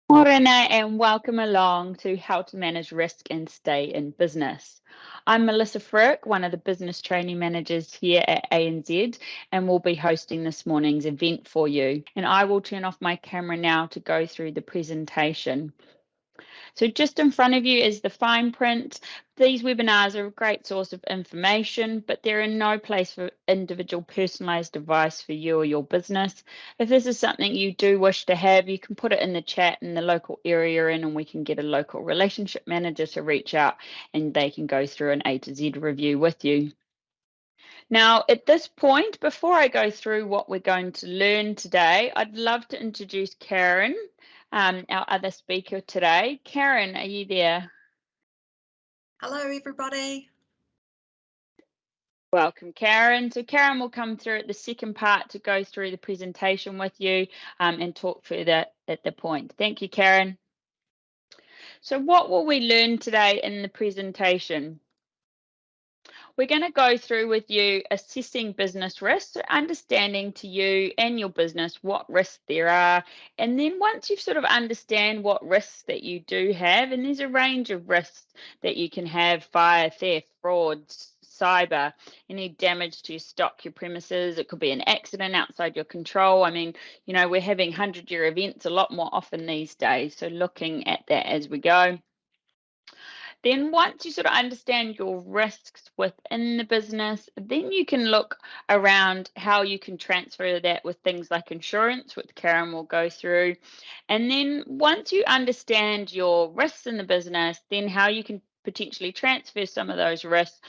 Morena and welcome along to How to Manage Risk and Stay in Business. I'm Melissa Frick, one of the business training managers here at ANZ, and will be hosting this morning's event for you. And I will turn off my camera now to go through the presentation. So just in front of you is the fine print. These webinars are a great source of information, but they're in no place for individual personalized advice for you or your business. If this is something you do wish to have, you can put it in the chat in the local area and we can get a local relationship manager to reach out and they can go through an A to Z review with you. Now, at this point, before I go through what we're going to learn today, I'd love to introduce Karen, our other speaker today. Karen, are you there? Hello, everybody. Welcome, Karen. So Karen will come through at the second part to go through the presentation with you and talk further at the point. Thank you, Karen. So what will we learn today in the presentation? We're going to go through with you assessing business risks, so understanding to you and your business what risks there are. And then once you've sort of understand what risks that you do have, and there's a range of risks that you can have: fire, theft, fraud, cyber, any damage to your stock, your premises. It could be an accident outside your control. I mean, we're having 100-year events a lot more often these days. So looking at that as we go. Then once you sort of understand your risks within the business, then you can look around how you can transfer that with things like insurance, which Karen will go through. And then once you understand your risks in the business, then how you can potentially transfer some of those risks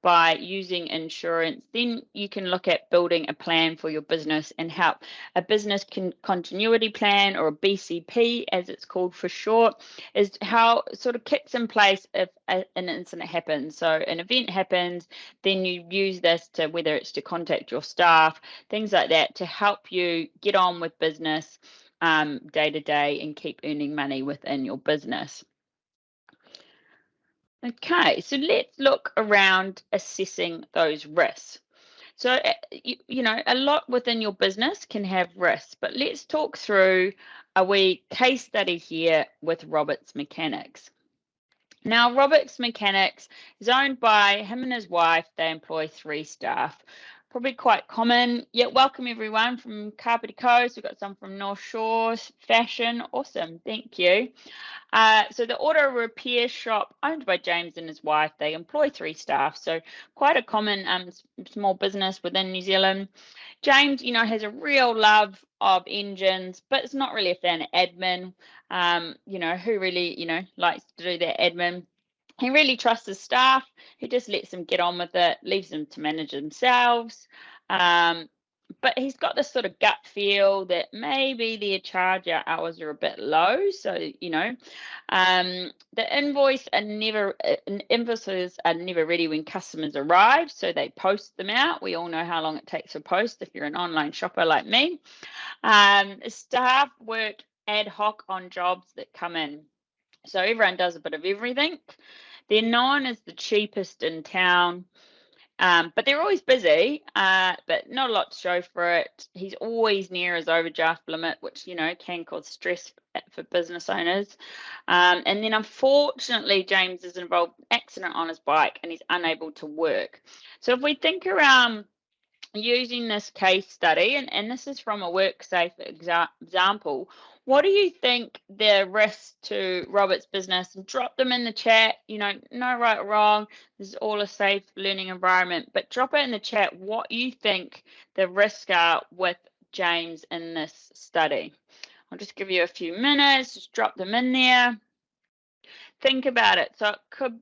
by using insurance, then you can look at building a plan for your business and help a business continuity plan, or a BCP as it's called for short, is how it sort of kicks in place if an incident happens. So an event happens, then you use this to, whether it's to contact your staff, things like that, to help you get on with business day to day and keep earning money within your business. Okay, so let's look around assessing those risks. So, a lot within your business can have risks, but let's talk through a wee case study here with Roberts Mechanics. Now, Roberts Mechanics is owned by him and his wife. They employ 3 staff. Probably quite common. Yeah, welcome everyone from Kapiti Coast. We've got some from North Shore Fashion. Awesome, thank you. So the auto repair shop owned by James and his wife, they employ 3 staff. So quite a common small business within New Zealand. James, has a real love of engines, but it's not really a fan of admin. Who really, likes to do that admin. He really trusts his staff. He just lets them get on with it, leaves them to manage themselves. But he's got this sort of gut feel that maybe their charge hours are a bit low. So, the invoices are never ready when customers arrive. So they post them out. We all know how long it takes to post if you're an online shopper like me. Staff work ad hoc on jobs that come in. So everyone does a bit of everything. They're known as the cheapest in town. But they're always busy, but not a lot to show for it. He's always near his overdraft limit, which, can cause stress for business owners. And then unfortunately, James is involved in an accident on his bike and he's unable to work. So if we think around using this case study, and this is from a WorkSafe example, what do you think the risks to Robert's business? And drop them in the chat. No right or wrong. This is all a safe learning environment, but drop it in the chat what you think the risks are with James in this study. I'll just give you a few minutes, just drop them in there. Think about it. So it could,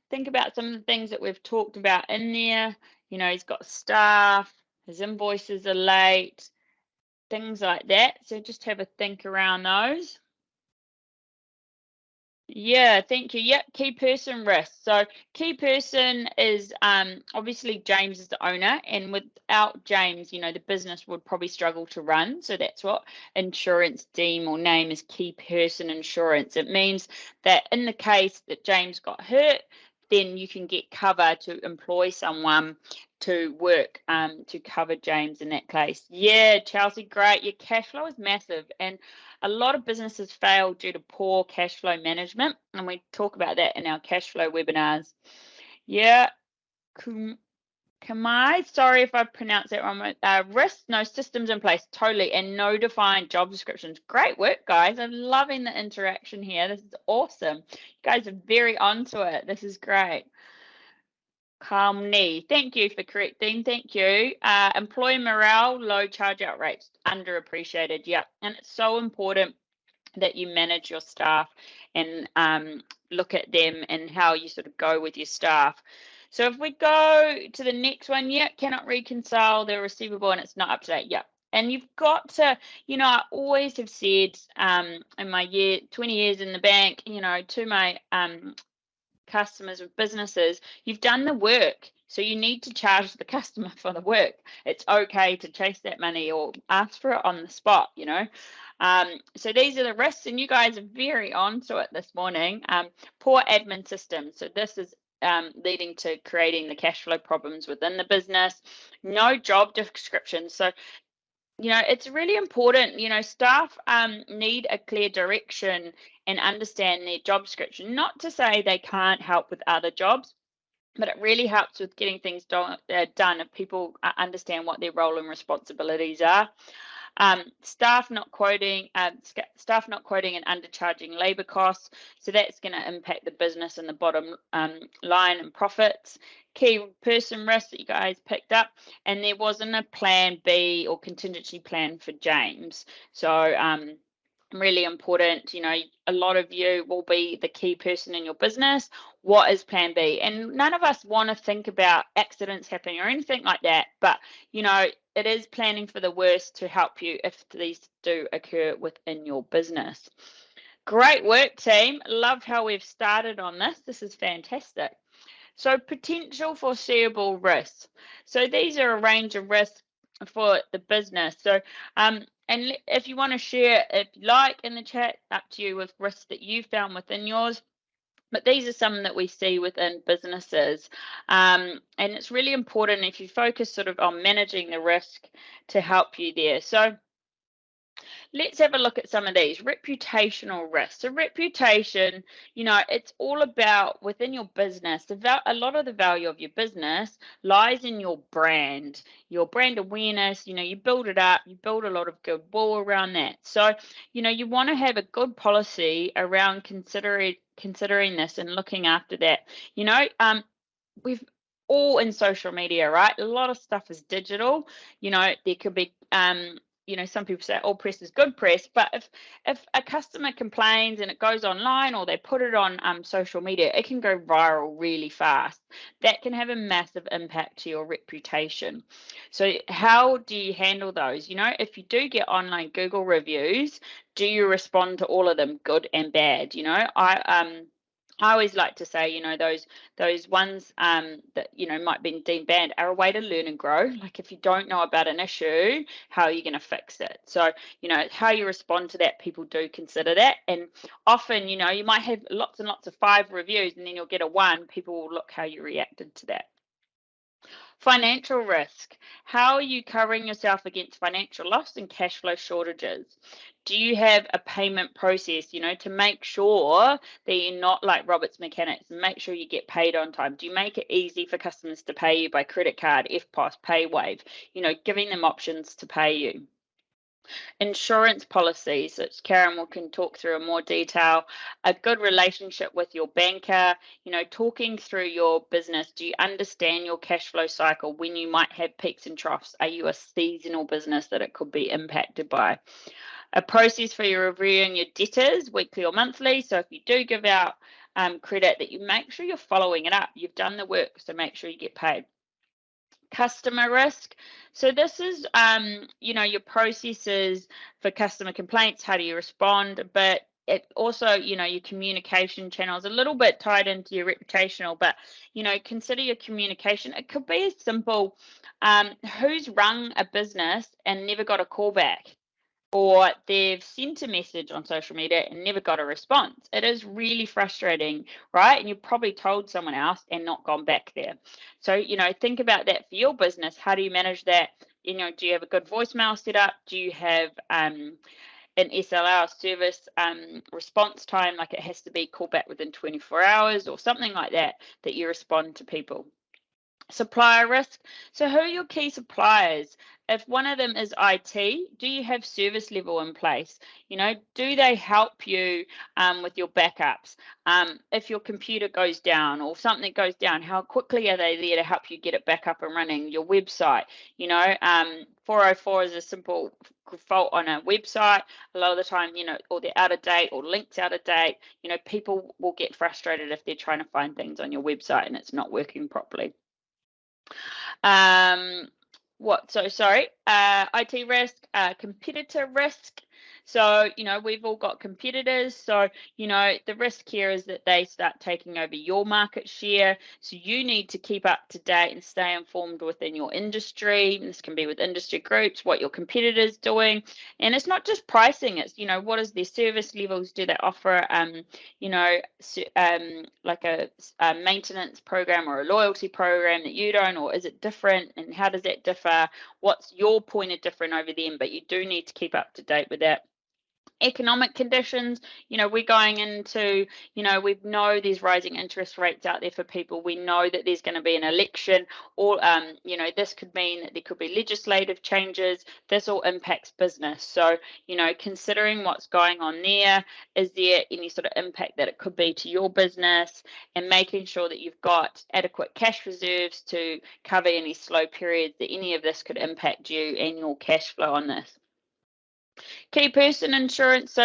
think about some of the things that we've talked about in there. He's got staff, his invoices are late, things like that. So just have a think around those. Yeah, thank you. Yep, key person risk. So key person is obviously James is the owner, and without James, the business would probably struggle to run. So that's what insurance deem or name as key person insurance. It means that in the case that James got hurt, then you can get cover to employ someone to work to cover James in that case. Yeah, Chelsea, great. Your cash flow is massive, and a lot of businesses fail due to poor cash flow management, and we talk about that in our cash flow webinars. Yeah, Kamai, sorry if I pronounced that wrong. Risk, no systems in place, totally, and no defined job descriptions. Great work, guys. I'm loving the interaction here. This is awesome. You guys are very onto it. This is great. Calmly, thank you for correcting. Thank you. Employee morale, low charge out rates, underappreciated. Yeah, and it's so important that you manage your staff and look at them and how you sort of go with your staff. So if we go to the next one, yeah, cannot reconcile the receivable and it's not up to date. Yeah. And you've got to, I always have said in my 20 years in the bank, to my customers of businesses, you've done the work. So you need to charge the customer for the work. It's okay to chase that money or ask for it on the spot, So these are the risks, and you guys are very on to it this morning. Poor admin systems. So this is leading to creating the cash flow problems within the business. No job description. So it's really important. Staff need a clear direction and understand their job description. Not to say they can't help with other jobs, but it really helps with getting things done if people understand what their role and responsibilities are. Staff not quoting and undercharging labor costs, so that's going to impact the business and the bottom line and profits. Key person risk that you guys picked up, and there wasn't a plan B or contingency plan for James. So really important. A lot of you will be the key person in your business. What is plan B? And none of us want to think about accidents happening or anything like that, but it is planning for the worst to help you if these do occur within your business. Great work, team. Love how we've started on this. This is fantastic. So potential foreseeable risks. So these are a range of risks for the business. So and if you want to share, if you like, in the chat, up to you with risks that you found within yours. But these are some that we see within businesses. And it's really important if you focus sort of on managing the risk to help you there. So let's have a look at some of these. Reputational risks. So reputation, it's all about within your business. A lot of the value of your business lies in your brand awareness. You build it up, you build a lot of goodwill around that. So, you want to have a good policy around considering this and looking after that. We've all in social media, right? A lot of stuff is digital. There could be some people say all press is good press, but if a customer complains and it goes online or they put it on social media, it can go viral really fast. That can have a massive impact to your reputation. So how do you handle those? If you do get online Google reviews, do you respond to all of them, good and bad? I always like to say, those ones that might be deemed banned are a way to learn and grow. Like if you don't know about an issue, how are you going to fix it? So how you respond to that, people do consider that. And often you might have lots and lots of 5 reviews and then you'll get a 1. People will look how you reacted to that. Financial risk. How are you covering yourself against financial loss and cash flow shortages? Do you have a payment process, to make sure that you're not like Robert's Mechanics and make sure you get paid on time? Do you make it easy for customers to pay you by credit card, EFTPOS, PayWave, giving them options to pay you? Insurance policies, which Karen can talk through in more detail. A good relationship with your banker, talking through your business. Do you understand your cash flow cycle when you might have peaks and troughs? Are you a seasonal business that it could be impacted by? A process for your reviewing your debtors weekly or monthly. So if you do give out credit, that you make sure you're following it up. You've done the work, so make sure you get paid. Customer risk. So this is your processes for customer complaints. How do you respond? But it also your communication channels, a little bit tied into your reputational, but consider your communication. It could be as simple, who's rung a business and never got a call back. or they've sent a message on social media and never got a response. It is really frustrating, right? And you've probably told someone else and not gone back there. So, think about that for your business. How do you manage that? Do you have a good voicemail set up? Do you have an SLA service response time, like it has to be called back within 24 hours or something like that, that you respond to people? Supplier risk. So who are your key suppliers? If one of them is IT, do you have service level in place? Do they help you with your backups? If your computer goes down or something goes down, how quickly are they there to help you get it back up and running? Your website, 404 is a simple fault on a website. A lot of the time, or they're out of date or links out of date. People will get frustrated if they're trying to find things on your website and it's not working properly. IT risk, competitor risk. So, we've all got competitors. So, the risk here is that they start taking over your market share. So you need to keep up to date and stay informed within your industry. This can be with industry groups, what your competitors doing. And it's not just pricing, it's, what is their service levels? Do they offer, like a maintenance program or a loyalty program that you don't, or is it different? And how does that differ? What's your point of different over them? But you do need to keep up to date with that. Economic conditions, we're going into, we know there's rising interest rates out there for people. We know that there's going to be an election, or this could mean that there could be legislative changes. This all impacts business. So, considering what's going on there, is there any sort of impact that it could be to your business, and making sure that you've got adequate cash reserves to cover any slow periods that any of this could impact you and your cash flow on this. Key person insurance,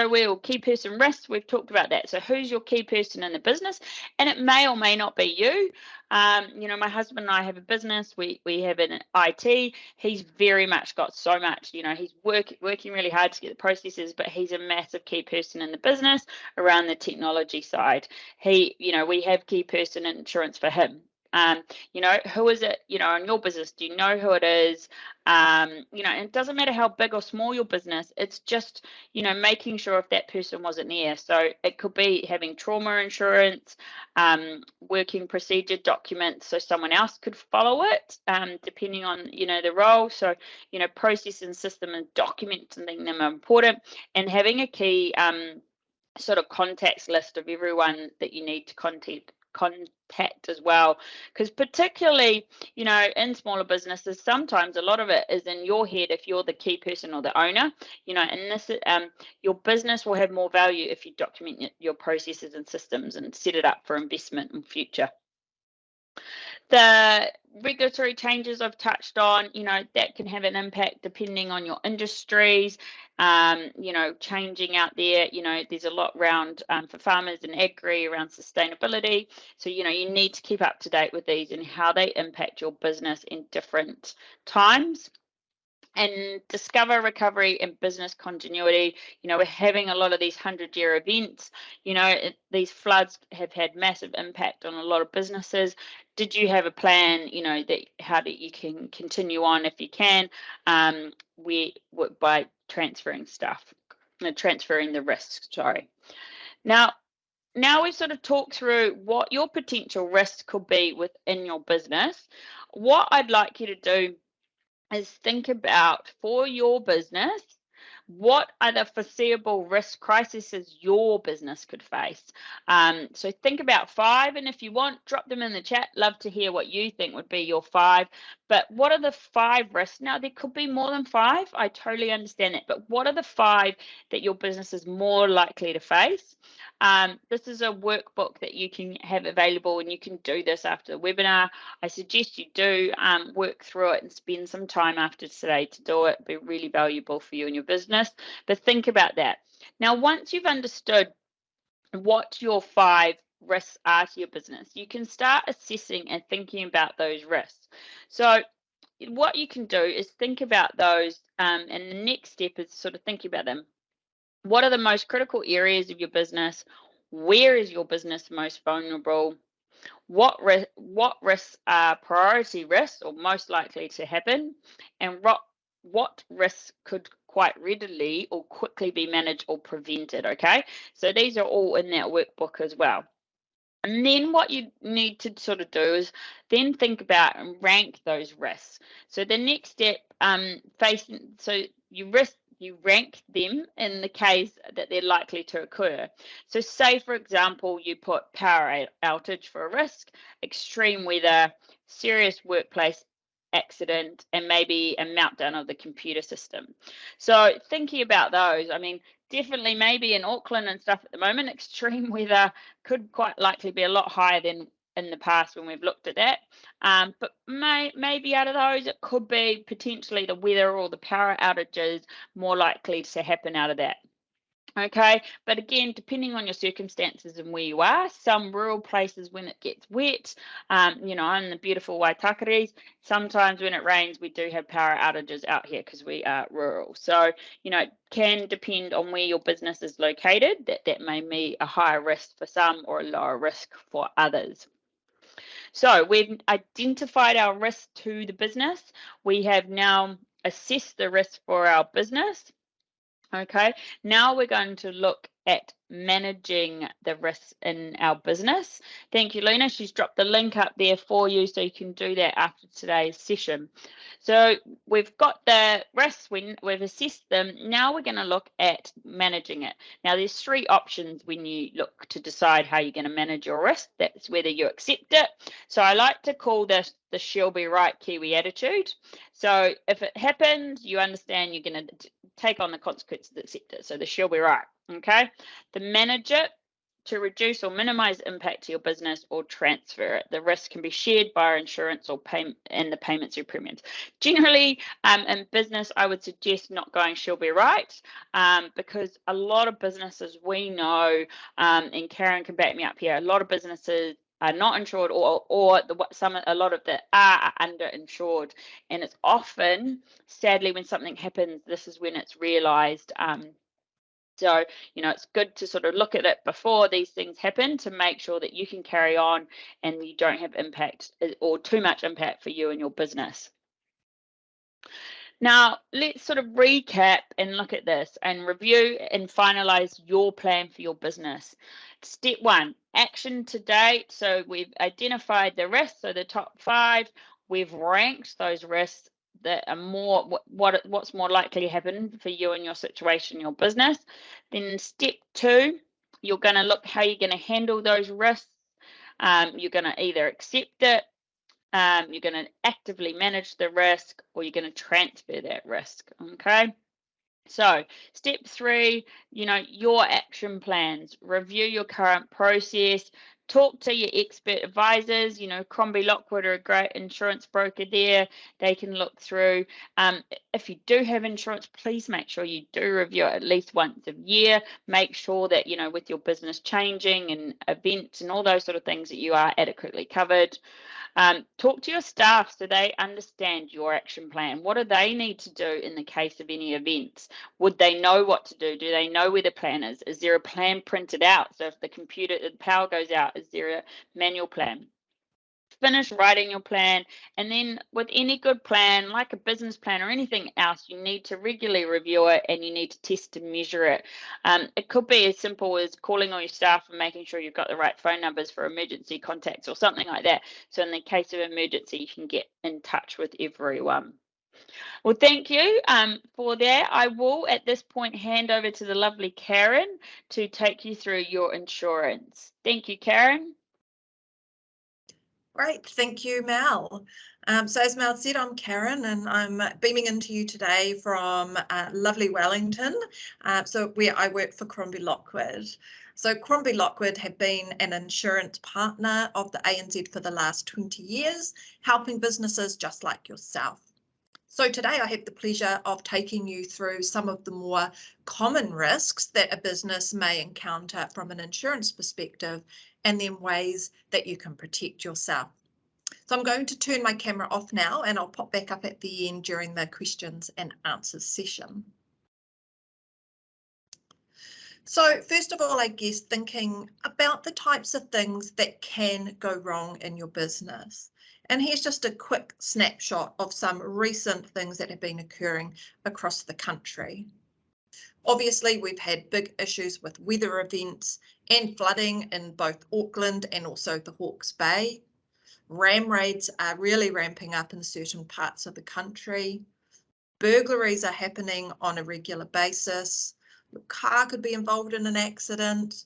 key person risk, we've talked about that. So who's your key person in the business? And it may or may not be you. My husband and I have a business. We have an IT. He's very much got so much, he's working really hard to get the processes, but he's a massive key person in the business around the technology side. We have key person insurance for him. Who is it, in your business? Do you know who it is? And it doesn't matter how big or small your business, it's just, making sure if that person wasn't there. So it could be having trauma insurance, working procedure documents so someone else could follow it, depending on, the role. So, process and system and documenting them are important, and having a key sort of contacts list of everyone that you need to contact as well, because particularly in smaller businesses, sometimes a lot of it is in your head if you're the key person or the owner, and this your business will have more value if you document your processes and systems and set it up for investment in future. The regulatory changes I've touched on, that can have an impact depending on your industries, changing out there. There's a lot around for farmers and agri around sustainability. So, you need to keep up to date with these and how they impact your business in different times. And discover, recovery, and business continuity. We're having a lot of these 100-year events. These floods have had massive impact on a lot of businesses. Did you have a plan, how that you can continue on if you can, by transferring the risks, sorry. Now we've sort of talked through what your potential risks could be within your business. What I'd like you to do is think about, for your business, what are the foreseeable risk crises your business could face? So think about 5, and if you want, drop them in the chat. Love to hear what you think would be your 5. But what are the 5 risks? Now, there could be more than 5. I totally understand that. But what are the 5 that your business is more likely to face? This is a workbook that you can have available, and you can do this after the webinar. I suggest you do work through it and spend some time after today to do it. It'll be really valuable for you and your business. But think about that. Now, once you've understood what your 5 risks are to your business, you can start assessing and thinking about those risks. So what you can do is think about those, and the next step is sort of thinking about them. What are the most critical areas of your business? Where is your business most vulnerable? What risks are priority risks or most likely to happen? And what risks could quite readily or quickly be managed or prevented, okay? So these are all in that workbook as well. And then what you need to sort of do is then think about and rank those risks. So the next step, so you rank them in the case that they're likely to occur. So say, for example, you put power outage for a risk, extreme weather, serious workplace accident, and maybe a meltdown of the computer system. So thinking about those, I mean, definitely maybe in Auckland and stuff at the moment, extreme weather could quite likely be a lot higher than in the past when we've looked at that. But maybe out of those, it could be potentially the weather or the power outages more likely to happen out of that. Okay, but again, depending on your circumstances and where you are, some rural places when it gets wet, you know, in the beautiful Waitakares, sometimes when it rains, we do have power outages out here because we are rural. So, you know, it can depend on where your business is located, that may be a higher risk for some or a lower risk for others. So we've identified our risk to the business. We have now assessed the risk for our business. Okay, now we're going to look at managing the risks in our business. Thank you, Luna. She's dropped the link up there for you so you can do that after today's session. So we've got the risks, we've assessed them. Now we're going to look at managing it. Now there's three options when you look to decide how you're going to manage your risk. That's whether you accept it. So I like to call this the she'll be right Kiwi attitude. So if it happens, you understand you're going to take on the consequences, accept it. So the she'll be right. Okay. The manage it to reduce or minimize impact to your business or transfer it. The risk can be shared by insurance or payment and the payments or premiums. Generally, in business, I would suggest not going she'll be right because a lot of businesses we know, and Karen can back me up here, a lot of businesses are not insured or a lot of them are underinsured, and it's often, sadly, when something happens, this is when it's realized. So, you know, it's good to sort of look at it before these things happen to make sure that you can carry on and you don't have impact or too much impact for you and your business. Now, let's sort of recap and look at this and review and finalize your plan for your business. Step one, action to date. So we've identified the risks, so the top 5. We've ranked those risks that are more what's more likely to happen for you and your situation, your business. Then step 2, you're going to look how you're going to handle those risks. You're going to either accept it, you're going to actively manage the risk, or you're going to transfer that risk. Okay. So step 3, you know, your action plans, review your current process, talk to your expert advisors. You know, Crombie Lockwood are a great insurance broker there. They can look through. If you do have insurance, please make sure you do review it at least once a year. Make sure that, you know, with your business changing and events and all those sort of things, that you are adequately covered. Talk to your staff so they understand your action plan. What do they need to do in the case of any events? Would they know what to do? Do they know where the plan is? Is there a plan printed out? So if the power goes out, is there a manual plan? Finish writing your plan, and then with any good plan, like a business plan or anything else, you need to regularly review it and you need to test and measure it. It could be as simple as calling all your staff and making sure you've got the right phone numbers for emergency contacts or something like that. So in the case of emergency, you can get in touch with everyone. Well, thank you for that. I will at this point hand over to the lovely Karen to take you through your insurance. Thank you, Karen. Great, thank you, Mel. So as Mel said, I'm Karen and I'm beaming into you today from lovely Wellington, where I work for Crombie Lockwood. So Crombie Lockwood have been an insurance partner of the ANZ for the last 20 years, helping businesses just like yourself. So today I have the pleasure of taking you through some of the more common risks that a business may encounter from an insurance perspective, and then ways that you can protect yourself. So I'm going to turn my camera off now and I'll pop back up at the end during the questions and answers session. So first of all, I guess thinking about the types of things that can go wrong in your business. And here's just a quick snapshot of some recent things that have been occurring across the country. Obviously, we've had big issues with weather events and flooding in both Auckland and also the Hawke's Bay. Ram raids are really ramping up in certain parts of the country. Burglaries are happening on a regular basis. Your car could be involved in an accident.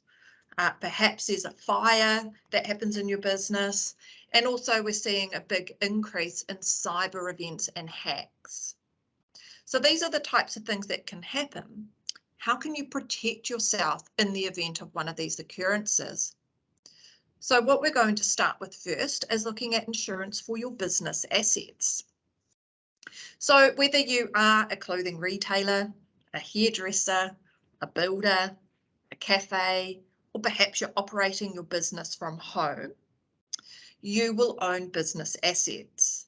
Perhaps there's a fire that happens in your business. And also we're seeing a big increase in cyber events and hacks. So these are the types of things that can happen. How can you protect yourself in the event of one of these occurrences? So what we're going to start with first is looking at insurance for your business assets. So whether you are a clothing retailer, a hairdresser, a builder, a cafe, or perhaps you're operating your business from home, you will own business assets.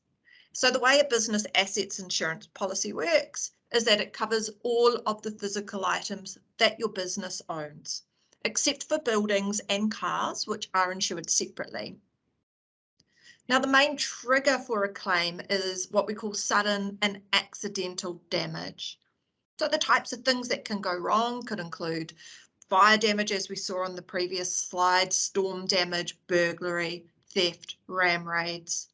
So the way a business assets insurance policy works is that it covers all of the physical items that your business owns, except for buildings and cars, which are insured separately. Now, the main trigger for a claim is what we call sudden and accidental damage. So the types of things that can go wrong could include fire damage, as we saw on the previous slide, storm damage, burglary, theft, ram raids,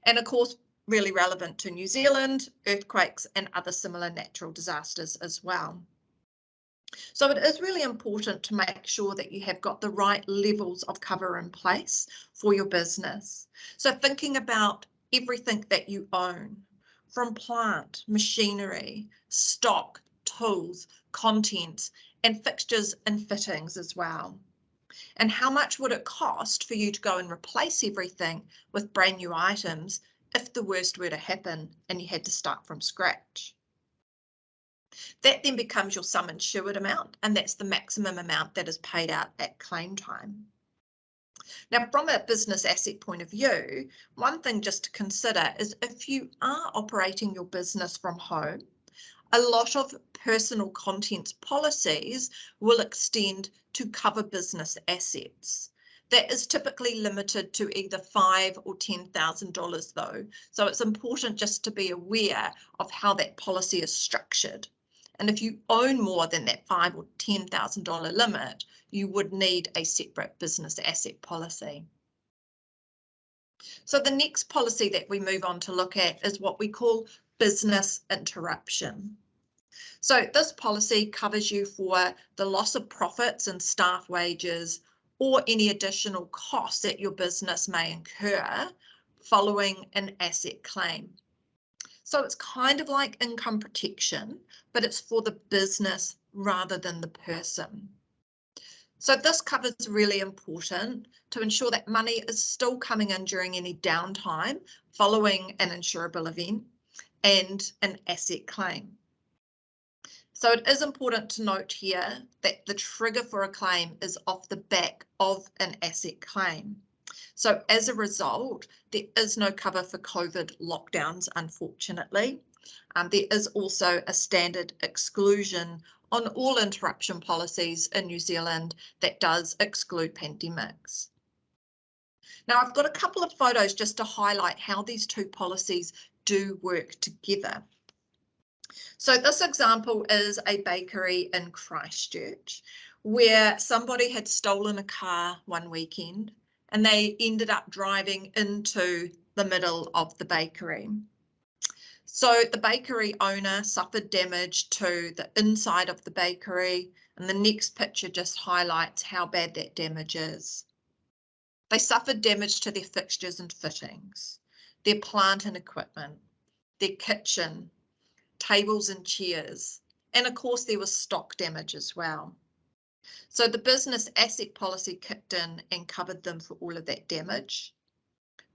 and of course, really relevant to New Zealand, earthquakes and other similar natural disasters as well. So it is really important to make sure that you have got the right levels of cover in place for your business. So thinking about everything that you own, from plant, machinery, stock, tools, contents, and fixtures and fittings as well. And how much would it cost for you to go and replace everything with brand new items if the worst were to happen and you had to start from scratch? That then becomes your sum insured amount, and that's the maximum amount that is paid out at claim time. Now, from a business asset point of view, one thing just to consider is if you are operating your business from home, a lot of personal contents policies will extend to cover business assets. That is typically limited to either $5,000 or $10,000 though. So it's important just to be aware of how that policy is structured. And if you own more than that $5,000 or $10,000 limit, you would need a separate business asset policy. So the next policy that we move on to look at is what we call business interruption. So this policy covers you for the loss of profits and staff wages or any additional costs that your business may incur following an asset claim. So it's kind of like income protection, but it's for the business rather than the person. So this cover is really important to ensure that money is still coming in during any downtime following an insurable event and an asset claim. So it is important to note here that the trigger for a claim is off the back of an asset claim. So as a result, there is no cover for COVID lockdowns, unfortunately. There is also a standard exclusion on all interruption policies in New Zealand that does exclude pandemics. Now, I've got a couple of photos just to highlight how these two policies do work together. So this example is a bakery in Christchurch where somebody had stolen a car one weekend and they ended up driving into the middle of the bakery. So the bakery owner suffered damage to the inside of the bakery, and the next picture just highlights how bad that damage is. They suffered damage to their fixtures and fittings, their plant and equipment, their kitchen, tables and chairs, and of course there was stock damage as well. So the business asset policy kicked in and covered them for all of that damage.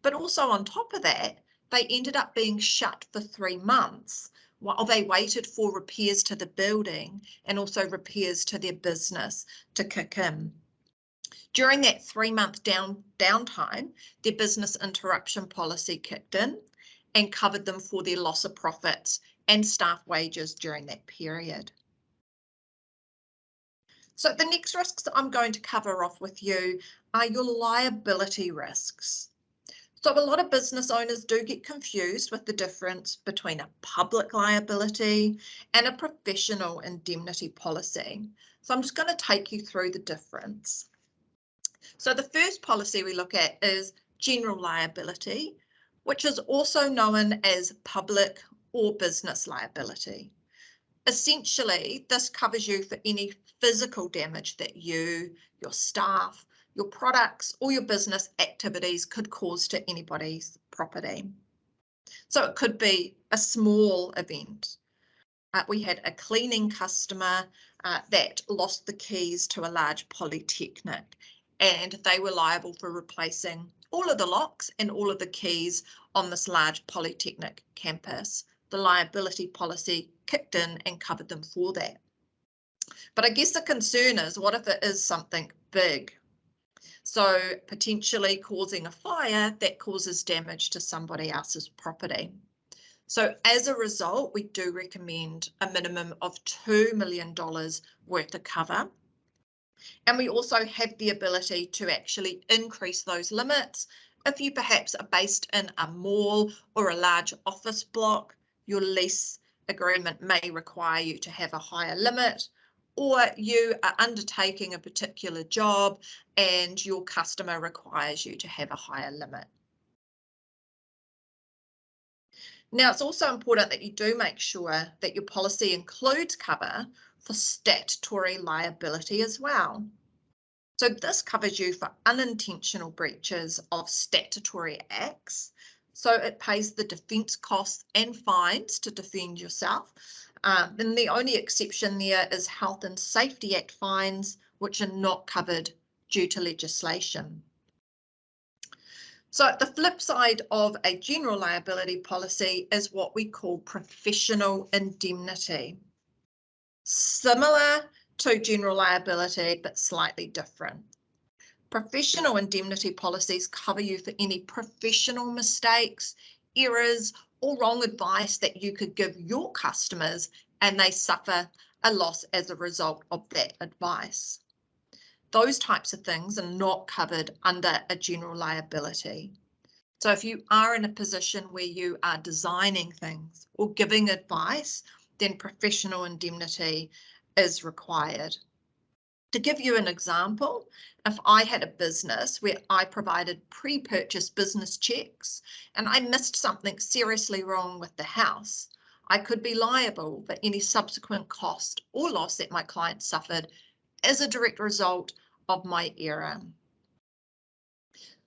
But also on top of that, they ended up being shut for 3 months while they waited for repairs to the building and also repairs to their business to kick in. During that 3-month downtime, their business interruption policy kicked in and covered them for their loss of profits and staff wages during that period. So the next risks that I'm going to cover off with you are your liability risks. So a lot of business owners do get confused with the difference between a public liability and a professional indemnity policy. So I'm just going to take you through the difference. So the first policy we look at is general liability, which is also known as public or business liability. Essentially, this covers you for any physical damage that you, your staff, your products, or your business activities could cause to anybody's property. So it could be a small event. We had a cleaning customer that lost the keys to a large polytechnic, and they were liable for replacing all of the locks and all of the keys on this large polytechnic campus. The liability policy kicked in and covered them for that. But I guess the concern is, what if it is something big? So potentially causing a fire that causes damage to somebody else's property. So as a result, we do recommend a minimum of $2 million worth of cover. And we also have the ability to actually increase those limits. If you perhaps are based in a mall or a large office block, your lease agreement may require you to have a higher limit, or you are undertaking a particular job and your customer requires you to have a higher limit. Now, it's also important that you do make sure that your policy includes cover for statutory liability as well. So this covers you for unintentional breaches of statutory acts. So it pays the defence costs and fines to defend yourself. Then the only exception there is Health and Safety Act fines, which are not covered due to legislation. So the flip side of a general liability policy is what we call professional indemnity. Similar to general liability, but slightly different. Professional indemnity policies cover you for any professional mistakes, errors, or wrong advice that you could give your customers, and they suffer a loss as a result of that advice. Those types of things are not covered under a general liability. So if you are in a position where you are designing things or giving advice, then professional indemnity is required. To give you an example, if I had a business where I provided pre-purchase business checks and I missed something seriously wrong with the house, I could be liable for any subsequent cost or loss that my client suffered as a direct result of my error.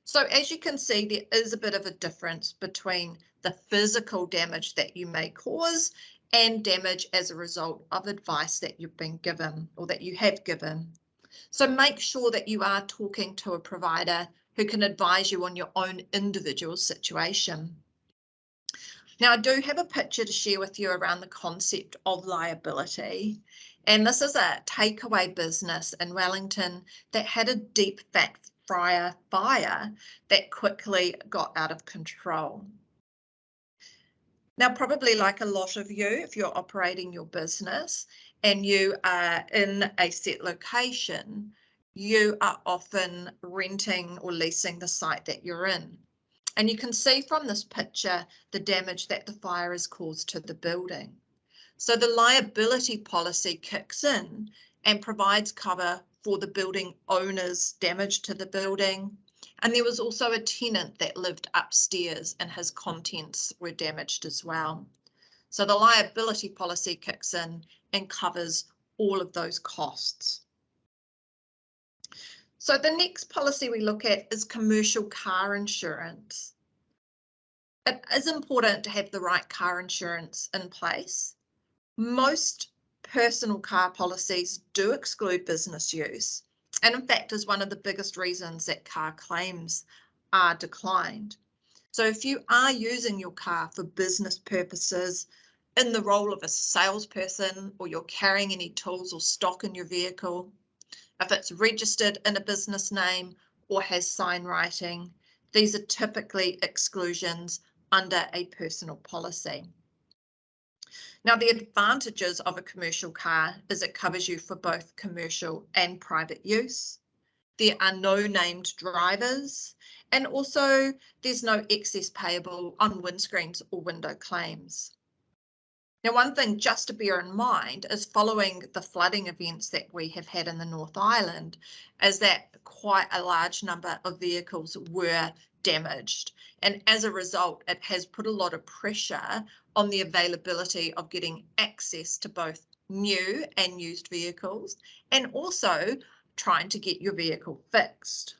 So as you can see, there is a bit of a difference between the physical damage that you may cause and damage as a result of advice that you've been given or that you have given. So make sure that you are talking to a provider who can advise you on your own individual situation. Now, I do have a picture to share with you around the concept of liability. And this is a takeaway business in Wellington that had a deep fat fryer fire that quickly got out of control. Now, probably like a lot of you, if you're operating your business and you are in a set location, you are often renting or leasing the site that you're in. And you can see from this picture the damage that the fire has caused to the building. So the liability policy kicks in and provides cover for the building owner's damage to the building. And there was also a tenant that lived upstairs and his contents were damaged as well. So the liability policy kicks in and covers all of those costs. So the next policy we look at is commercial car insurance. It is important to have the right car insurance in place. Most personal car policies do exclude business use, and in fact is one of the biggest reasons that car claims are declined. So if you are using your car for business purposes in the role of a salesperson, or you're carrying any tools or stock in your vehicle, if it's registered in a business name or has sign writing, these are typically exclusions under a personal policy. Now, the advantages of a commercial car is it covers you for both commercial and private use. there are no named drivers, and also there's no excess payable on windscreens or window claims. Now, one thing just to bear in mind is following the flooding events that we have had in the North Island, is that quite a large number of vehicles were damaged. And as a result, it has put a lot of pressure on the availability of getting access to both new and used vehicles, and also trying to get your vehicle fixed.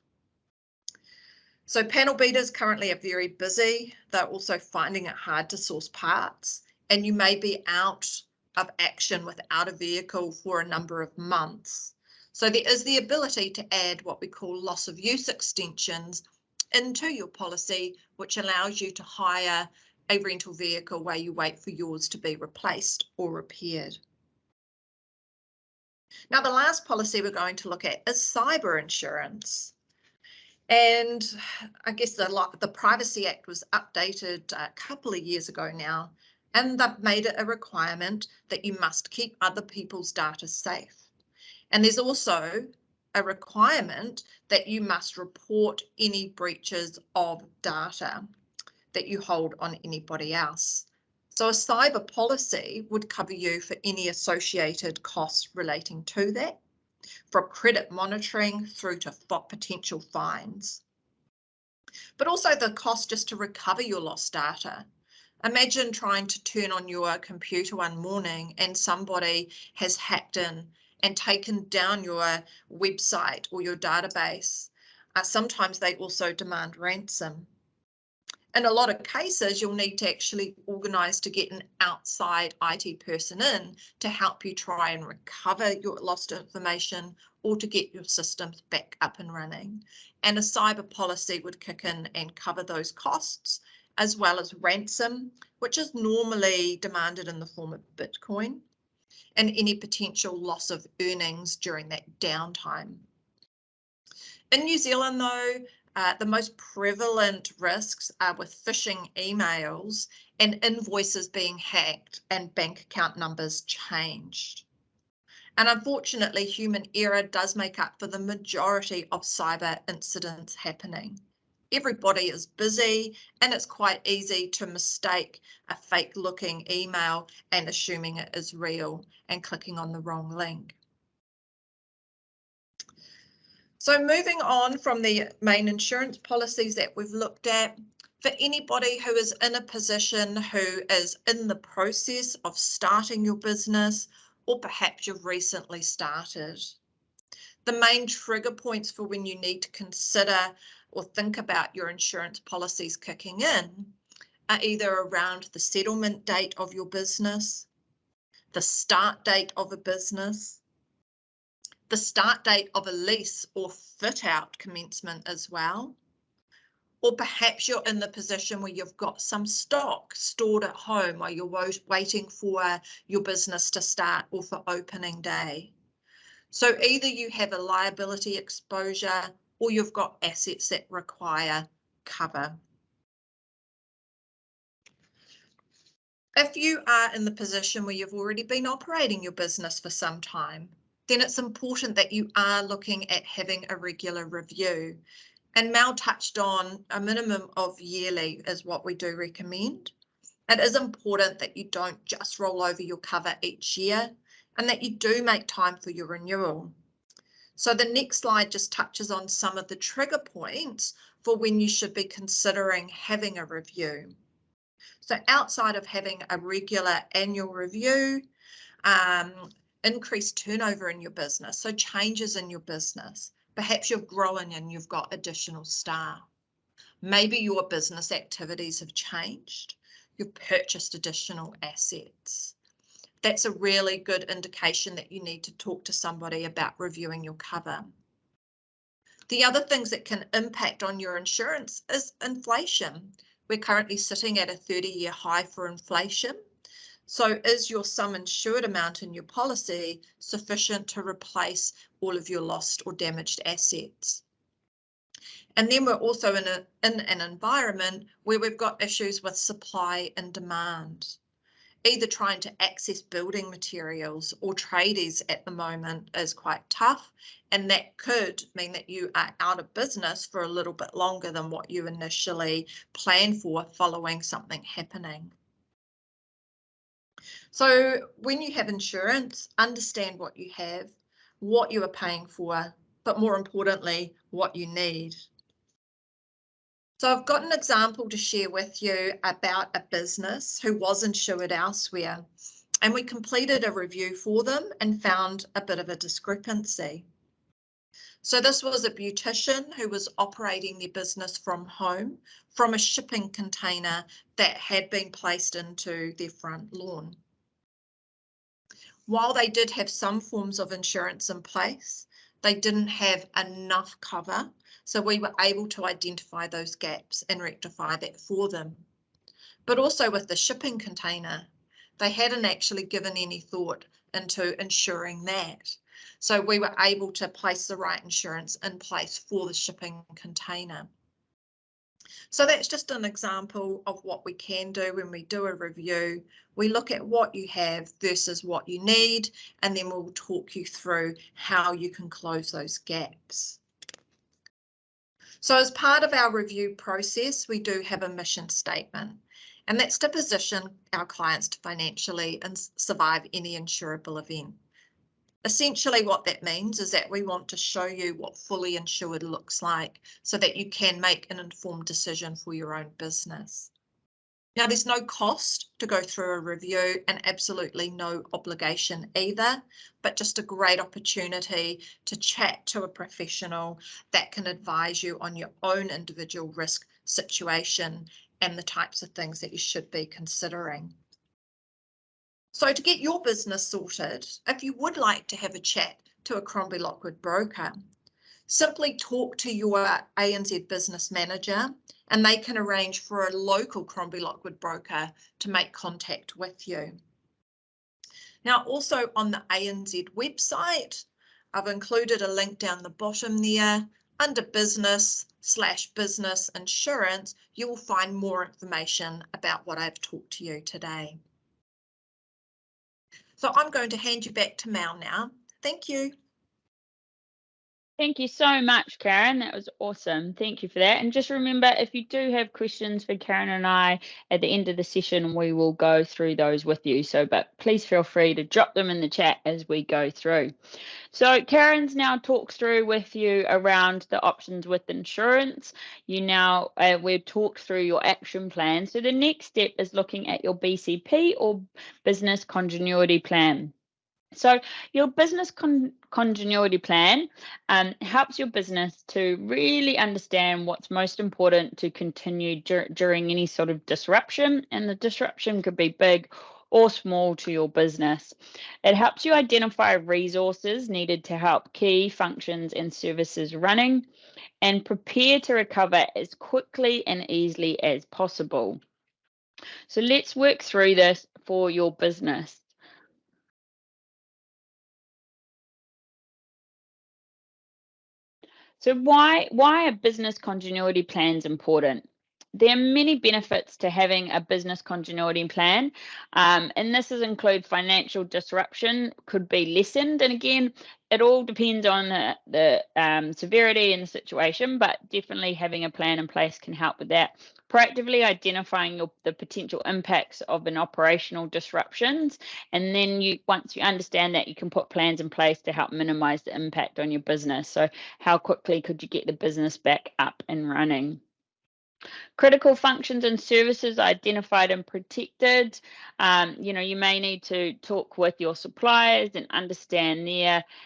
So panel beaters currently are very busy. They're also finding it hard to source parts, and you may be out of action without a vehicle for a number of months. So there is the ability to add what we call loss of use extensions into your policy, which allows you to hire a rental vehicle while you wait for yours to be replaced or repaired. Now, the last policy we're going to look at is cyber insurance. And I guess the Privacy Act was updated a couple of years ago now, and they've made it a requirement that you must keep other people's data safe. And there's also a requirement that you must report any breaches of data that you hold on anybody else. So a cyber policy would cover you for any associated costs relating to that, from credit monitoring through to potential fines. But also the cost just to recover your lost data. Imagine trying to turn on your computer one morning and somebody has hacked in and taken down your website or your database. Sometimes they also demand ransom. In a lot of cases, you'll need to actually organise to get an outside IT person in to help you try and recover your lost information or to get your systems back up and running. And a cyber policy would kick in and cover those costs, as well as ransom, which is normally demanded in the form of Bitcoin, and any potential loss of earnings during that downtime. In New Zealand, though, the most prevalent risks are with phishing emails and invoices being hacked and bank account numbers changed. And unfortunately, human error does make up for the majority of cyber incidents happening. Everybody is busy, and it's quite easy to mistake a fake looking email and assuming it is real and clicking on the wrong link. So moving on from the main insurance policies that we've looked at, for anybody who is in a position who is in the process of starting your business, or perhaps you've recently started, the main trigger points for when you need to consider or think about your insurance policies kicking in are either around the settlement date of your business, the start date of a business, the start date of a lease or fit out commencement as well. Or perhaps you're in the position where you've got some stock stored at home while you're waiting for your business to start or for opening day. So either you have a liability exposure or you've got assets that require cover. If you are in the position where you've already been operating your business for some time, then it's important that you are looking at having a regular review. And Mel touched on a minimum of yearly is what we do recommend. It is important that you don't just roll over your cover each year and that you do make time for your renewal. So the next slide just touches on some of the trigger points for when you should be considering having a review. So outside of having a regular annual review, increased turnover in your business, so changes in your business. Perhaps you've grown and you've got additional staff. Maybe your business activities have changed. You've purchased additional assets. That's a really good indication that you need to talk to somebody about reviewing your cover. The other things that can impact on your insurance is inflation. We're currently sitting at a 30-year high for inflation. So is your sum insured amount in your policy sufficient to replace all of your lost or damaged assets? And then we're also in an environment where we've got issues with supply and demand. either trying to access building materials or tradies at the moment is quite tough, and that could mean that you are out of business for a little bit longer than what you initially planned for following something happening. So when you have insurance, understand what you have, what you are paying for, but more importantly, what you need. So I've got an example to share with you about a business who was insured elsewhere, and we completed a review for them and found a bit of a discrepancy. So this was a beautician who was operating their business from home from a shipping container that had been placed into their front lawn. While they did have some forms of insurance in place, they didn't have enough cover. So we were able to identify those gaps and rectify that for them. But also with the shipping container, they hadn't actually given any thought into insuring that. So we were able to place the right insurance in place for the shipping container. So that's just an example of what we can do when we do a review. We look at what you have versus what you need, and then we'll talk you through how you can close those gaps. So as part of our review process, we do have a mission statement, and that's to position our clients to financially and survive any insurable event. Essentially what that means is that we want to show you what fully insured looks like so that you can make an informed decision for your own business. Now, there's no cost to go through a review and absolutely no obligation either, but just a great opportunity to chat to a professional that can advise you on your own individual risk situation and the types of things that you should be considering. So to get your business sorted, if you would like to have a chat to a Crombie Lockwood broker, simply talk to your ANZ business manager and they can arrange for a local Crombie Lockwood broker to make contact with you. Now, also on the ANZ website, I've included a link down the bottom there. Under business/business insurance, you will find more information about what I've talked to you today. So I'm going to hand you back to Mel now. Thank you. Thank you so much, Karen. That was awesome. Thank you for that. And just remember, if you do have questions for Karen and I at the end of the session, we will go through those with you. But please feel free to drop them in the chat as we go through. So Karen's now talked through with you around the options with insurance. We've talked through your action plan. So the next step is looking at your BCP or business continuity plan. So your business continuity plan helps your business to really understand what's most important to continue during any sort of disruption, and the disruption could be big or small to your business. It helps you identify resources needed to help key functions and services running and prepare to recover as quickly and easily as possible. So let's work through this for your business. So why are business continuity plans important? There are many benefits to having a business continuity plan, and this include financial disruption could be lessened. And again, it all depends on the severity and the situation, but definitely having a plan in place can help with that. Proactively identifying the potential impacts of an operational disruptions, and then once you understand that, you can put plans in place to help minimize the impact on your business. So how quickly could you get the business back up and running? Critical functions and services identified and protected. You may need to talk with your suppliers and understand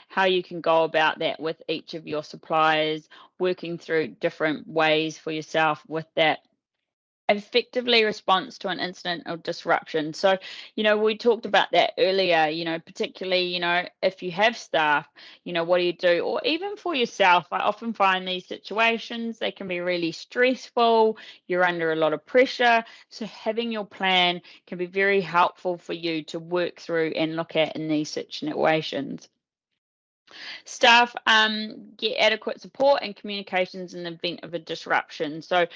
how you can go about that with each of your suppliers, working through different ways for yourself with that. Effectively response to an incident or disruption. So, we talked about that earlier, particularly, if you have staff, what do you do? Or even for yourself, I often find these situations, they can be really stressful. You're under a lot of pressure. So having your plan can be very helpful for you to work through and look at in these situations. Staff get adequate support and communications in the event of a disruption. So,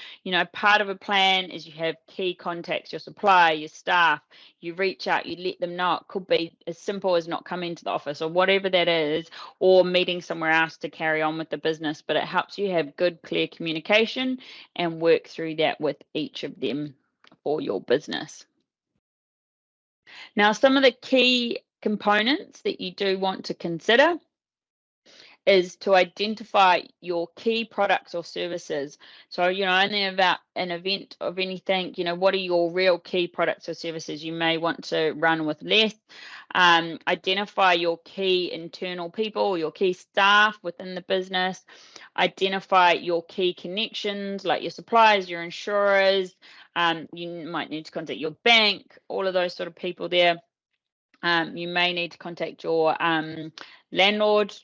part of a plan is you have key contacts, your supplier, your staff, you reach out, you let them know. It could be as simple as not coming to the office or whatever that is, or meeting somewhere else to carry on with the business. But it helps you have good, clear communication and work through that with each of them for your business. Now, some of the key components that you do want to consider is to identify your key products or services. So, in the about an event of anything, what are your real key products or services? You may want to run with less. Identify your key internal people, your key staff within the business. Identify your key connections, like your suppliers, your insurers. You might need to contact your bank, all of those sort of people there. You may need to contact your landlord.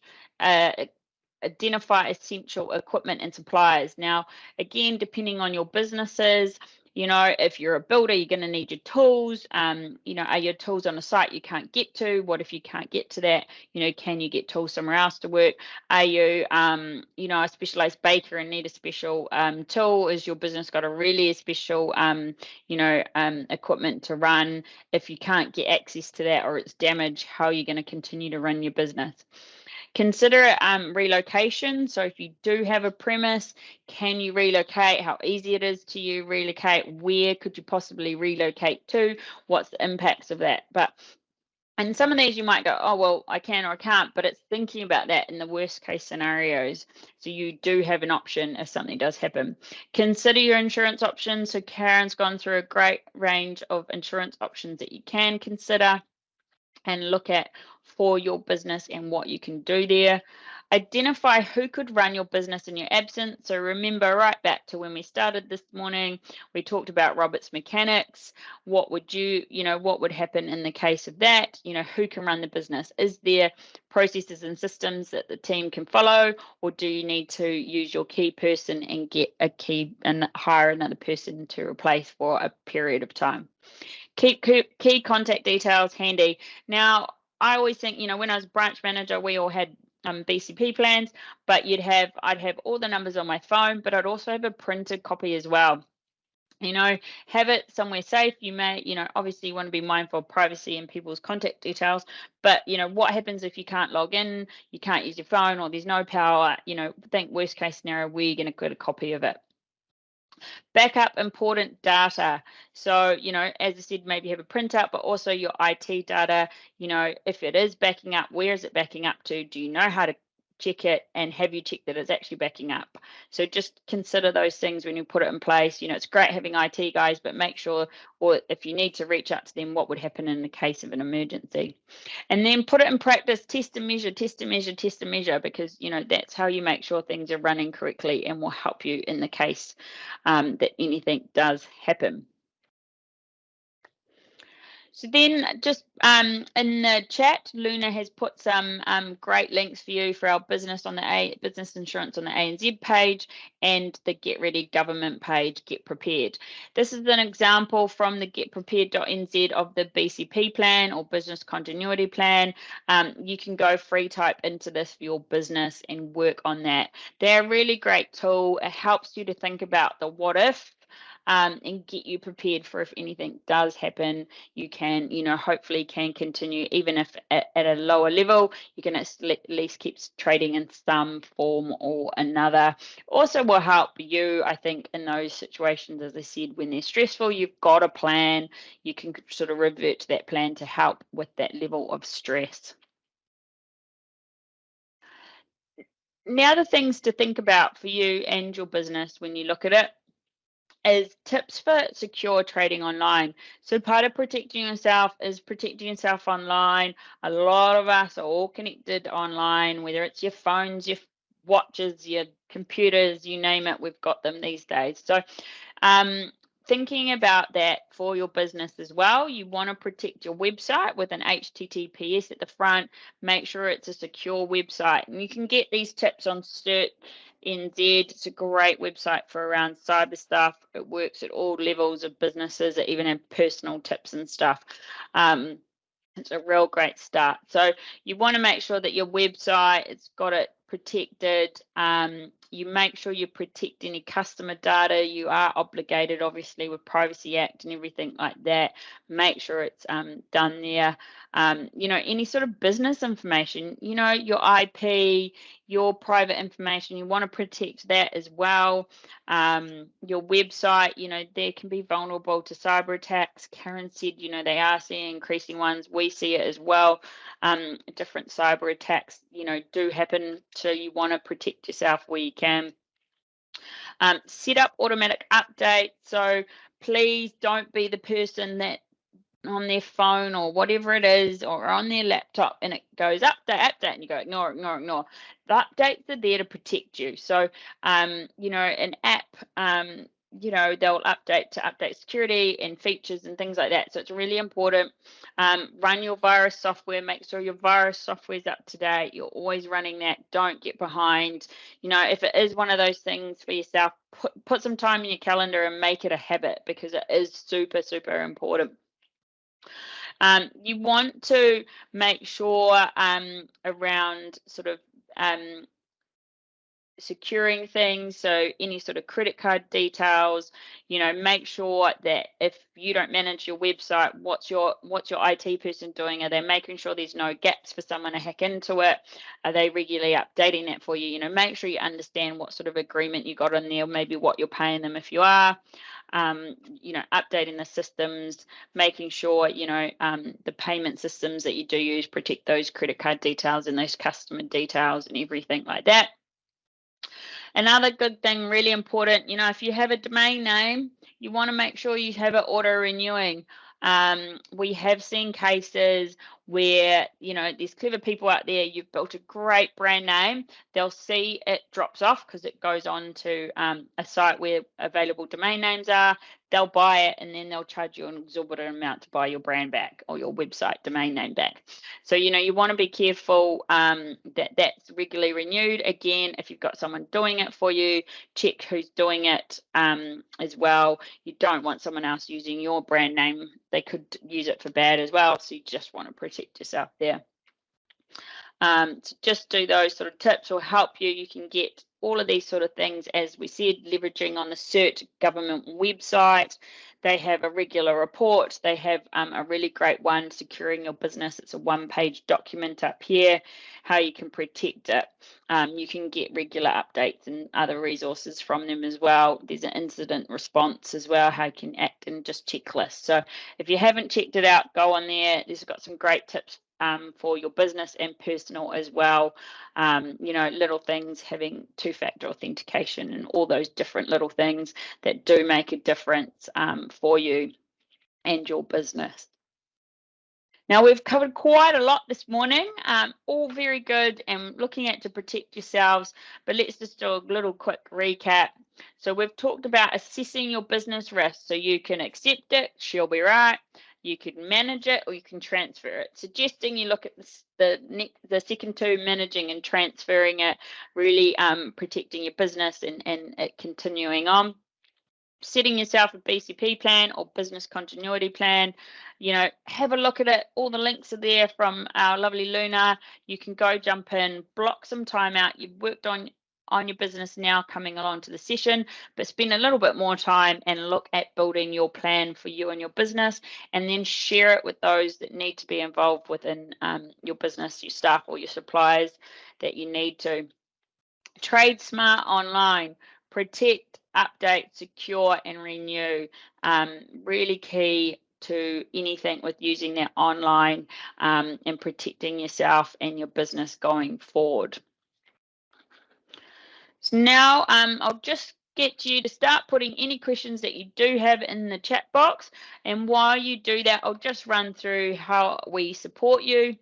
Identify essential equipment and supplies. Now, again, depending on your businesses, if you're a builder, you're going to need your tools. Are your tools on a site you can't get to? What if you can't get to that? Can you get tools somewhere else to work? Are you, a specialized baker and need a special tool? Is your business got a really special, equipment to run? If you can't get access to that or it's damaged, how are you going to continue to run your business? Consider relocation. So if you do have a premise, can you relocate? How easy it is to you relocate? Where could you possibly relocate to? What's the impacts of that? And some of these you might go, oh, well, I can or I can't, but it's thinking about that in the worst case scenarios. So you do have an option if something does happen. Consider your insurance options. So Karen's gone through a great range of insurance options that you can consider and look at for your business and what you can do there. Identify who could run your business in your absence. So remember, right back to when we started this morning, we talked about Robert's Mechanics. What would what would happen in the case of that? Who can run the business? Is there processes and systems that the team can follow, or do you need to use your key person and get a key and hire another person to replace for a period of time? Keep key contact details handy. Now, I always think, when I was branch manager, we all had BCP plans, but I'd have all the numbers on my phone, but I'd also have a printed copy as well. Have it somewhere safe. You may, obviously you want to be mindful of privacy and people's contact details, but what happens if you can't log in, you can't use your phone, or there's no power, think worst case scenario, where you're going to get a copy of it. Backup important data. So, as I said, maybe have a printout, but also your IT data. If it is backing up, where is it backing up to? Do you know how to check it, and have you checked that it's actually backing up? So just consider those things when you put it in place. It's great having IT guys, but make sure, or if you need to reach out to them, what would happen in the case of an emergency. And then put it in practice, test and measure, test and measure, test and measure, because that's how you make sure things are running correctly and will help you in the case that anything does happen. So then just in the chat, Luna has put some great links for you for our business on the business insurance on the ANZ page and the Get Ready government page, Get Prepared. This is an example from the getprepared.nz of the BCP plan or business continuity plan. You can go free type into this for your business and work on that. They're a really great tool. It helps you to think about the what if. And get you prepared for if anything does happen. You can, hopefully can continue, even if at a lower level, you can at least keep trading in some form or another. Also will help you, I think, in those situations, as I said, when they're stressful, you've got a plan. You can sort of revert to that plan to help with that level of stress. Now, the things to think about for you and your business when you look at it is tips for secure trading online. So part of protecting yourself is protecting yourself online. A lot of us are all connected online, whether it's your phones, your watches, your computers, you name it, we've got them these days. So thinking about that for your business as well, you want to protect your website with an HTTPS at the front. Make sure it's a secure website. And you can get these tips on CERT NZ. It's a great website for around cyber stuff. It works at all levels of businesses. It even have personal tips and stuff. It's a real great start. So you want to make sure that your website, it's got it protected. You make sure you protect any customer data. You are obligated, obviously, with Privacy Act and everything like that. Make sure it's done there. Any sort of business information, your IP, your private information, you want to protect that as well. Your website, there can be vulnerable to cyber attacks. Karen said, they are seeing increasing ones. We see it as well. Different cyber attacks, do happen. So you want to protect yourself where you can. Set up automatic updates. So please don't be the person that on their phone or whatever it is, or on their laptop, and it goes update, and you go ignore. The updates are there to protect you. So, an app, they'll update security and features and things like that. So it's really important. Run your virus software. Make sure your virus software is up to date. You're always running that. Don't get behind. If it is one of those things for yourself, put some time in your calendar and make it a habit, because it is super, super important. You want to make sure around sort of securing things, so any sort of credit card details, make sure that if you don't manage your website, what's your IT person doing? Are they making sure there's no gaps for someone to hack into it? Are they regularly updating that for you? Make sure you understand what sort of agreement you got on there, maybe what you're paying them if you are. Updating the systems, making sure the payment systems that you do use protect those credit card details and those customer details and everything like that. Another good thing, really important, if you have a domain name, you want to make sure you have it auto renewing. We have seen cases where, there's clever people out there, you've built a great brand name, they'll see it drops off because it goes on to a site where available domain names are, they'll buy it, and then they'll charge you an exorbitant amount to buy your brand back or your website domain name back. So, you want to be careful that that's regularly renewed. Again, if you've got someone doing it for you, check who's doing it as well. You don't want someone else using your brand name. They could use it for bad as well. So you just want to protect yourself there. So just do those sort of tips will help you. You can get all of these sort of things, as we said, leveraging on the CERT government website. They have a regular report. They have a really great one, Securing Your Business. It's a one-page document up here, how you can protect it. You can get regular updates and other resources from them as well. There's an incident response as well, how you can act, and just checklists. So if you haven't checked it out, go on there. There's got some great tips for your business and personal as well. Little things, having two-factor authentication and all those different little things that do make a difference for you and your business. Now, we've covered quite a lot this morning, all very good and looking at to protect yourselves, but let's just do a little quick recap. So we've talked about assessing your business risk. So you can accept it, she'll be right. You can manage it, or you can transfer it. Suggesting you look at the second two, managing and transferring it, really protecting your business and it continuing on. Setting yourself a BCP plan or business continuity plan, have a look at it. All the links are there from our lovely Luna. You can go jump in, block some time out. You've worked on your business now, coming along to the session, but spend a little bit more time and look at building your plan for you and your business, and then share it with those that need to be involved within your business, your staff or your suppliers that you need to. Trade smart online. Protect, update, secure, and renew. Really key to anything with using that online and protecting yourself and your business going forward. So now I'll just get you to start putting any questions that you do have in the chat box. And while you do that, I'll just run through how we support you.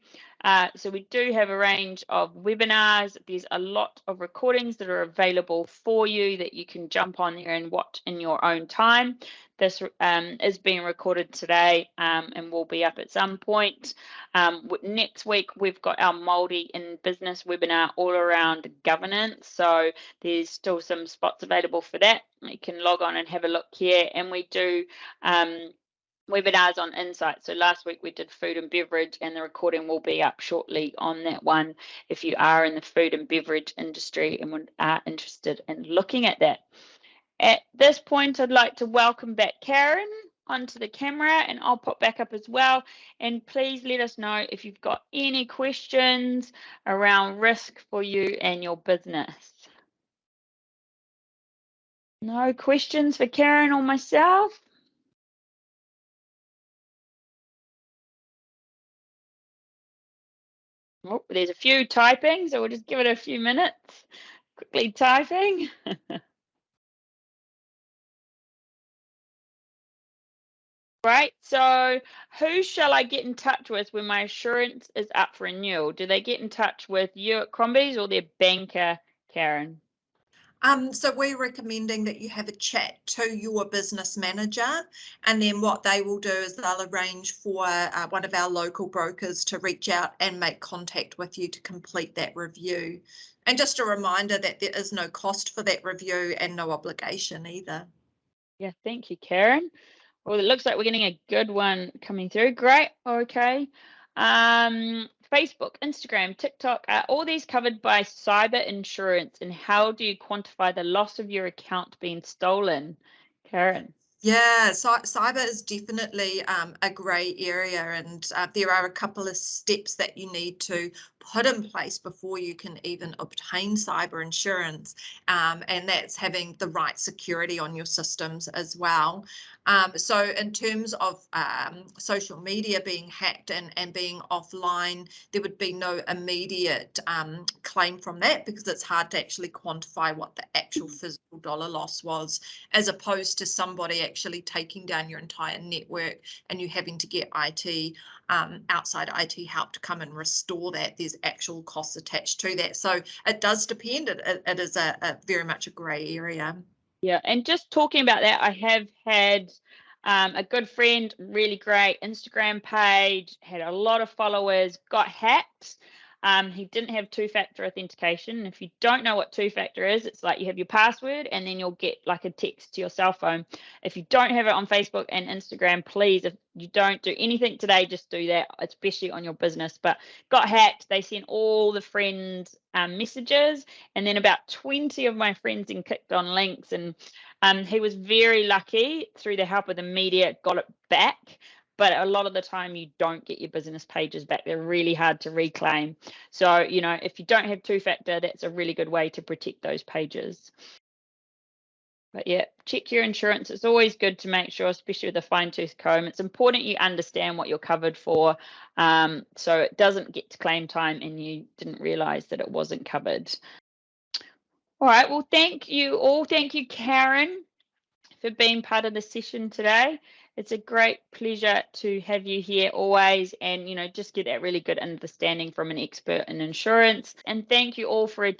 So we do have a range of webinars. There's a lot of recordings that are available for you that you can jump on there and watch in your own time. This is being recorded today and will be up at some point. Next week, we've got our Māori in Business webinar all around governance. So there's still some spots available for that. You can log on and have a look here. And we do webinars on insights. So last week we did food and beverage, and the recording will be up shortly on that one if you are in the food and beverage industry and are interested in looking at that. At this point, I'd like to welcome back Karen onto the camera, and I'll pop back up as well. And please let us know if you've got any questions around risk for you and your business. No questions for Karen or myself? Oh, there's a few typing, so we'll just give it a few minutes. Quickly typing. Right, so who shall I get in touch with when my insurance is up for renewal? Do they get in touch with you at Crombie's or their banker, Karen? So we're recommending that you have a chat to your business manager, and then what they will do is they'll arrange for one of our local brokers to reach out and make contact with you to complete that review. And just a reminder that there is no cost for that review and no obligation either. Yeah, thank you, Karen. Well, it looks like we're getting a good one coming through. Great. Okay. Facebook, Instagram, TikTok, are all these covered by cyber insurance? And how do you quantify the loss of your account being stolen? Karen. Yeah, so cyber is definitely a grey area, and there are a couple of steps that you need to put in place before you can even obtain cyber insurance, and that's having the right security on your systems as well. So in terms of social media being hacked and being offline, there would be no immediate claim from that, because it's hard to actually quantify what the actual physical dollar loss was, as opposed to somebody actually taking down your entire network and you having to get IT, outside IT help to come and restore that. There's actual costs attached to that. So it does depend. It is a very much a grey area. Yeah, and just talking about that, I have had a good friend, really great Instagram page, had a lot of followers, got hacked. He didn't have two-factor authentication. If you don't know what two-factor is, it's like you have your password and then you'll get like a text to your cell phone. If you don't have it on Facebook and Instagram, please, if you don't do anything today, just do that, especially on your business. But got hacked. They sent all the friends messages, and then about 20 of my friends then clicked on links, and he was very lucky through the help of the media, got it back. But a lot of the time you don't get your business pages back. They're really hard to reclaim. So, you know, if you don't have two-factor, that's a really good way to protect those pages. But yeah, check your insurance. It's always good to make sure, especially with a fine-tooth comb, it's important you understand what you're covered for, so it doesn't get to claim time and you didn't realize that it wasn't covered. All right, well, thank you all. Thank you, Karen, for being part of the session today. It's a great pleasure to have you here always, and, you know, just get that really good understanding from an expert in insurance. And thank you all for